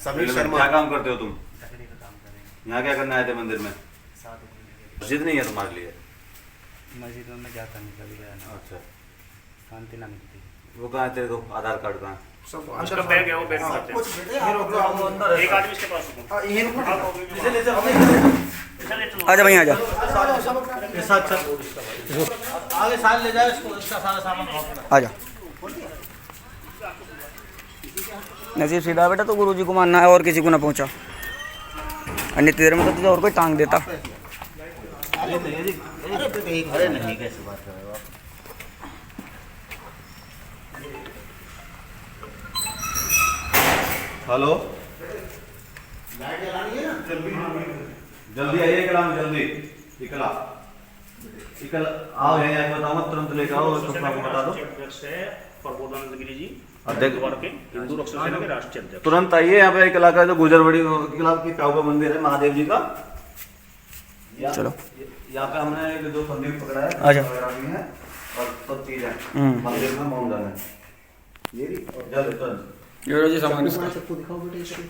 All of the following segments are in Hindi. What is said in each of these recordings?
समीर शर्मा। क्या काम करते हो तुम? लकड़ी का काम करेंगे। यहाँ क्या करने आए थे मंदिर में? साथ में मस्जिद नहीं है तुम्हारे लिए? मस्जिद में जाता नहीं कभी गया ना, अच्छा, शांति ना मिलती। वो कहाँ है तेरे को? आधार कार्ड कहाँ है? उसका बैग है, वो बैग में एक आदमी इसके पास होगा। आजा भाई आजा। आगे साल ले जाए इसको, इसका सारा सामान आजा। नसीब सीधा बेटा, तो गुरुजी को मानना है और किसी को ना पहुंचा। अन्य देर में तो तुझे और कोई टांग देता। अरे नहीं, कैसे बात कर रहे हो आप? हेलो, जल्दी आइए कलाम, जल्दी। इकला इकला आओ, यहाँ बताओ मत, तुरंत लेकर आओ, कपड़ा को बता दो। प्रबोधानंद गिरी जी अध्यक्ष के हिंदू रक्षक सेना के राष्ट्रीय अध्यक्ष। तुरंत आइए यहाँ पे। इकला का जो गुजरबड़ी इकला की काऊ का मंदिर है महादेव जी का। चलो यहाँ पे हमने एक दो संदीप पकड़ा है, अच्छा। भी है और सब चीजें मंदिर में मौजूद है। ये जल्द तुरंत ये जी सामान इसका। सबको दिखाओ बेटे, इसको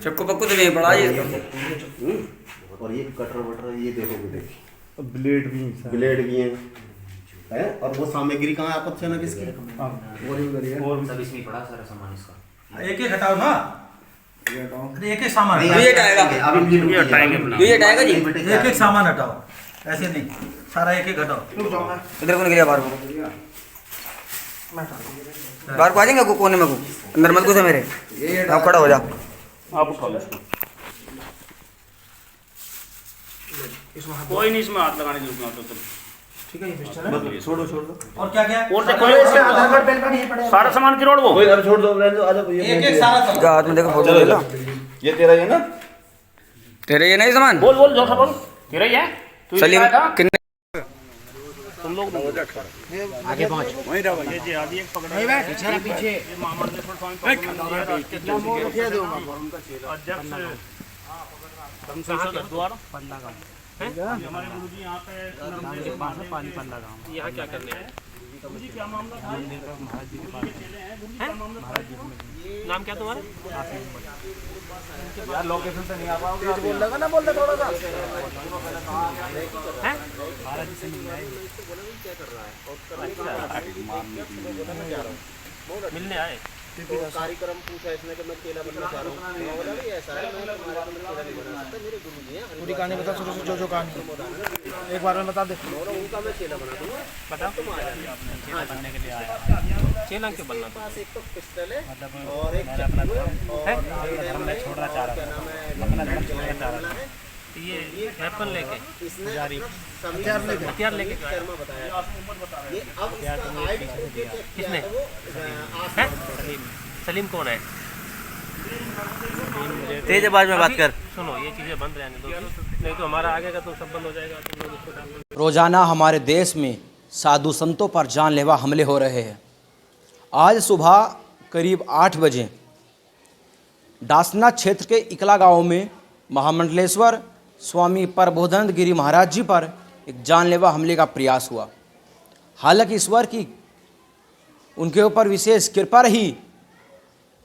चक्कू पक्कू तो नहीं पड़ा ये। और ये कटर वटर, ये देखो बेटे, ब्लेड भी ब्लेड भी है। और वो सामग्री कहाँ है आपस में किसकी? और ये उधर ही है। सब इसमें पड़ा सारा सामान इसका। एक एक हटाओ ना, एक एक सामान ये हटाएगा। अभी ये हटाएंगे अपना। ये हटाएगा जी। एक एक सामान हटाओ, ऐसे नहीं, सारा एक एक हटाओ। इधर को निकलिया बाहर को। बाहर को आ जाएंगे कोने में को, अंदर मत घुसे मेरे। आप खड़ा हो जा। आप उठा लो इसको। कोई नहीं इसमें हाथ लगाने की जरूरत नहीं, तो ठीक है, ये पिस्टल है। छोड़ो छोड़ दो। और क्या क्या? और देखो आधार कार्ड पैन कार्ड यहीं पड़ा है। सारा सामान किरोड़ वो कोई घर छोड़ दो, रहने दो, आ जाओ। एक एक सारा इसका हाथ में देखो फोटो ले लो। ये तेरा ही है ना? तेरे ये नहीं सामान? बोल बोल जोर से बोल। तेरा ही है तू? सलीम कितने? तुम लोग आगे पहुंच वहीं रहो। ये जी आदि एक पकड़ा है पीछे पीछे। ये महामंडलेश्वर स्वामी अध्यक्ष धर्मसंघ हरिद्वार पंडा गांव है। हमारे गुरुजी यहाँ पे पानी पंडा गांव। यहाँ क्या करने आए गुरुजी? क्या मामला था? मंदिर पर महाराज जी के पास चले हैं। गुरुजी क्या मामला? महाराज जी नाम क्या तुम्हारा? यार लोकेशन से नहीं आ पाओगे। बोल लगा ना, बोल दे थोड़ा सा। हैं महाराज जी से मिलना है। मिलने आए। कार्यक्रम पूछा इसने कि मैं केला बनना चाह रहा हूँ। मैं बोला भी ऐसा है, मैं तुम्हारे अंदर केला नहीं बना सकता, मेरे गुरुजी हैं। पूरी कहानी बता, शुरू से जो कहानी एक बार में बता दे। उनका मैं केला बना दूंगा। बता तुम आ जाओ। आपने केला बनने के लिए आया। केला क्यों बनना? पास एक तो पिस्टल है मतलब और एक अपना और मैं छोड़ना चाह रहा था, अपना धर्म छोड़ना चाह रहा था। ये वेपन लेके हथियार लेके बताया ये अब इसका आईडी किसने? सलीम कौन है? तेज आवाज में बात कर। सुनो, ये चीजें बंद रहने दो, नहीं तो हमारा आगे का तो सब बंद हो जाएगा। तुम लोग इसको डाल दो। रोजाना हमारे देश में साधु संतों पर जानलेवा हमले हो रहे हैं। आज सुबह करीब 8 बजे डासना क्षेत्र के इकला गांव में महामंडलेश्वर स्वामी प्रबोधानंद गिरी महाराज जी पर एक जानलेवा हमले का प्रयास हुआ। हालांकि ईश्वर की उनके ऊपर विशेष कृपा रही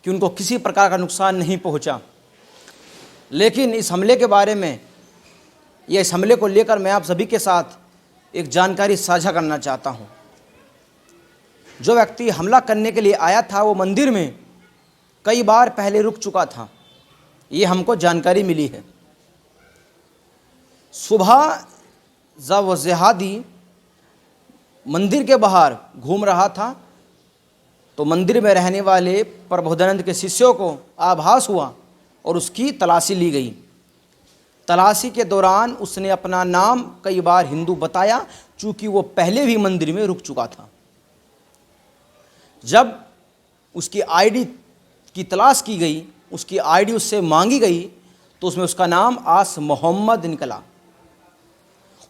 कि उनको किसी प्रकार का नुकसान नहीं पहुंचा, लेकिन इस हमले के बारे में या इस हमले को लेकर मैं आप सभी के साथ एक जानकारी साझा करना चाहता हूं। जो व्यक्ति हमला करने के लिए आया था वो मंदिर में कई बार पहले रुक चुका था, ये हमको जानकारी मिली है। सुबह जब वो जिहादी मंदिर के बाहर घूम रहा था तो मंदिर में रहने वाले प्रबोधानंद के शिष्यों को आभास हुआ और उसकी तलाशी ली गई। तलाशी के दौरान उसने अपना नाम कई बार हिंदू बताया, चूँकि वो पहले भी मंदिर में रुक चुका था। जब उसकी आईडी की तलाश की गई, उसकी आईडी उससे मांगी गई तो उसमें उसका नाम आस मोहम्मद निकला।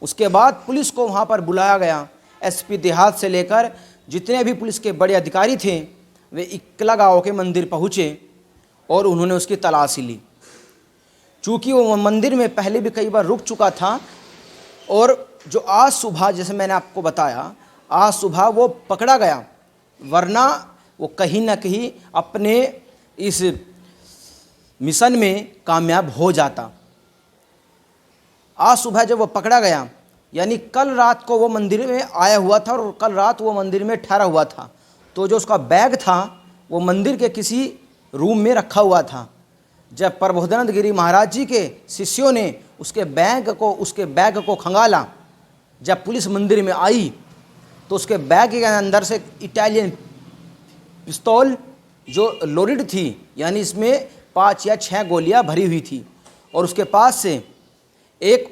उसके बाद पुलिस को वहाँ पर बुलाया गया। एसपी देहात से लेकर जितने भी पुलिस के बड़े अधिकारी थे वे इकला गाँव के मंदिर पहुँचे और उन्होंने उसकी तलाशी ली। चूँकि वो मंदिर में पहले भी कई बार रुक चुका था और जो आज सुबह, जैसे मैंने आपको बताया, आज सुबह वो पकड़ा गया, वरना वो कहीं ना कहीं अपने इस मिशन में कामयाब हो जाता। आज सुबह जब वो पकड़ा गया, यानी कल रात को वो मंदिर में आया हुआ था और कल रात वो मंदिर में ठहरा हुआ था, तो जो उसका बैग था वो मंदिर के किसी रूम में रखा हुआ था। जब प्रबोधानंद गिरी महाराज जी के शिष्यों ने उसके बैग को खंगाला, जब पुलिस मंदिर में आई तो उसके बैग के अंदर से इटालियन पिस्तौल जो लोडेड थी, यानी इसमें 5 या 6 गोलियां भरी हुई थी, और उसके पास से एक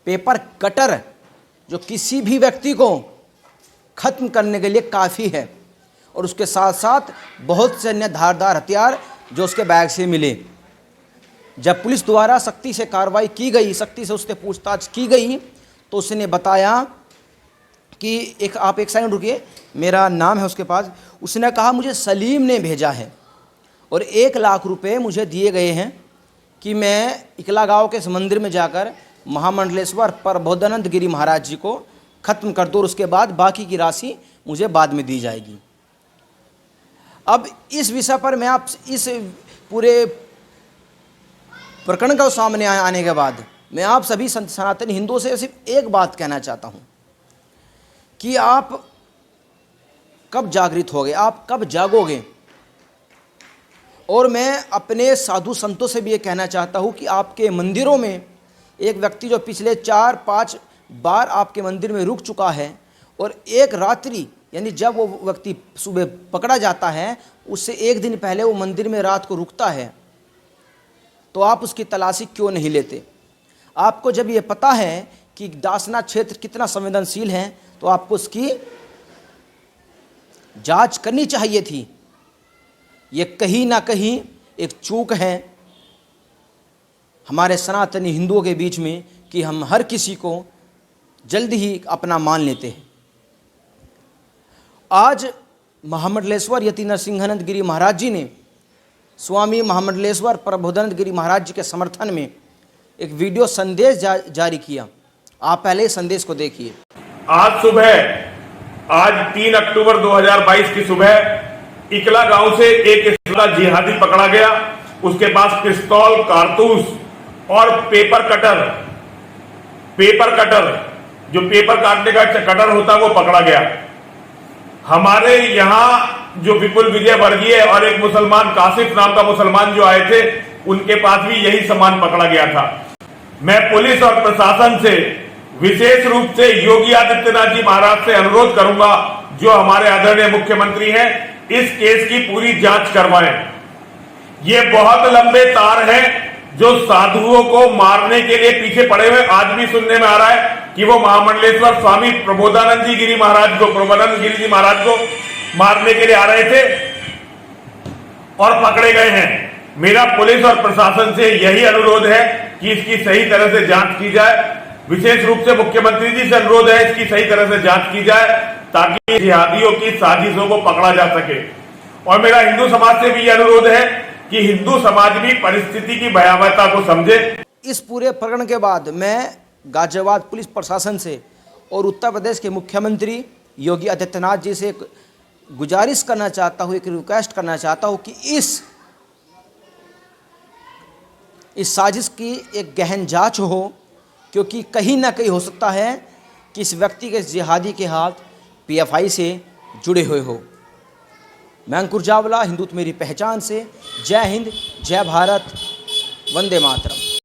पेपर कटर जो किसी भी व्यक्ति को ख़त्म करने के लिए काफ़ी है, और उसके साथ साथ बहुत से अन्य धारदार हथियार जो उसके बैग से मिले। जब पुलिस द्वारा सख्ती से कार्रवाई की गई, सख्ती से उससे पूछताछ की गई, तो उसने बताया कि आप एक सेकंड रुकिए, मेरा नाम है उसके पास। उसने कहा मुझे सलीम ने भेजा है और 1 लाख रुपए मुझे दिए गए हैं कि मैं इकला गांव के इस मंदिर में जाकर महामंडलेश्वर प्रबोधानंद गिरी महाराज जी को ख़त्म कर दो, और उसके बाद बाकी की राशि मुझे बाद में दी जाएगी। अब इस विषय पर मैं आप इस पूरे प्रकरण का सामने आने के बाद मैं आप सभी सनातनी हिंदुओं से सिर्फ एक बात कहना चाहता हूँ कि आप कब जागृत होगे, आप कब जागोगे। और मैं अपने साधु संतों से भी ये कहना चाहता हूँ कि आपके मंदिरों में एक व्यक्ति जो पिछले 4-5 बार आपके मंदिर में रुक चुका है, और एक रात्रि यानी जब वो व्यक्ति सुबह पकड़ा जाता है उससे 1 दिन पहले वो मंदिर में रात को रुकता है, तो आप उसकी तलाशी क्यों नहीं लेते। आपको जब ये पता है कि दासना क्षेत्र कितना संवेदनशील है, तो आपको उसकी जांच करनी चाहिए थी। ये कहीं ना कहीं एक चूक है हमारे सनातनी हिंदुओं के बीच में कि हम हर किसी को जल्दी ही अपना मान लेते हैं। आज महामंडलेश्वर यति नरसिंहानंद गिरी महाराज जी ने स्वामी महामंडलेश्वर प्रबोधानंद गिरी महाराज जी के समर्थन में एक वीडियो संदेश जारी किया। आप पहले इस संदेश को देखिए। आज 3 अक्टूबर 2022 की सुबह इकला गांव से एक इस्लामी जिहादी पकड़ा गया। उसके पास पिस्तौल, कारतूस और पेपर कटर जो पेपर काटने का कटर होता है वो पकड़ा गया। हमारे यहाँ जो विपुल विजय वर्गीय और एक मुसलमान कासिफ नाम का मुसलमान जो आए थे, उनके पास भी यही सामान पकड़ा गया था। मैं पुलिस और प्रशासन से विशेष रूप से योगी आदित्यनाथ जी महाराज से अनुरोध करूंगा, जो हमारे आदरणीय मुख्यमंत्री हैं, इस केस की पूरी जांच करवाएं। ये बहुत लंबे तार हैं जो साधुओं को मारने के लिए पीछे पड़े हुए। आज भी सुनने में आ रहा है कि वो महामंडलेश्वर स्वामी प्रबोधानंद जी गिरी महाराज को, प्रबोधानंद गिरी जी महाराज को मारने के लिए आ रहे थे और पकड़े गए हैं। मेरा पुलिस और प्रशासन से यही अनुरोध है कि इसकी सही तरह से जांच की जाए। विशेष रूप से मुख्यमंत्री जी से अनुरोध है इसकी सही तरह से जांच की जाए, ताकि जिहादियों की साजिशों को पकड़ा जा सके। और मेरा हिंदू समाज से भी यह अनुरोध है कि हिंदू समाज भी परिस्थिति की भयावहता को समझे। इस पूरे प्रकरण के बाद मैं गाजियाबाद पुलिस प्रशासन से और उत्तर प्रदेश के मुख्यमंत्री योगी आदित्यनाथ जी से एक गुजारिश करना चाहता हूँ, एक रिक्वेस्ट करना चाहता हूँ कि इस साजिश की एक गहन जांच हो, क्योंकि कहीं ना कहीं हो सकता है कि इस व्यक्ति के जिहादी के हाथ PFI से जुड़े हुए हो। मैं अंकुर जावला, हिंदुत्व मेरी पहचान से। जय हिंद, जय भारत, वंदे मातरम।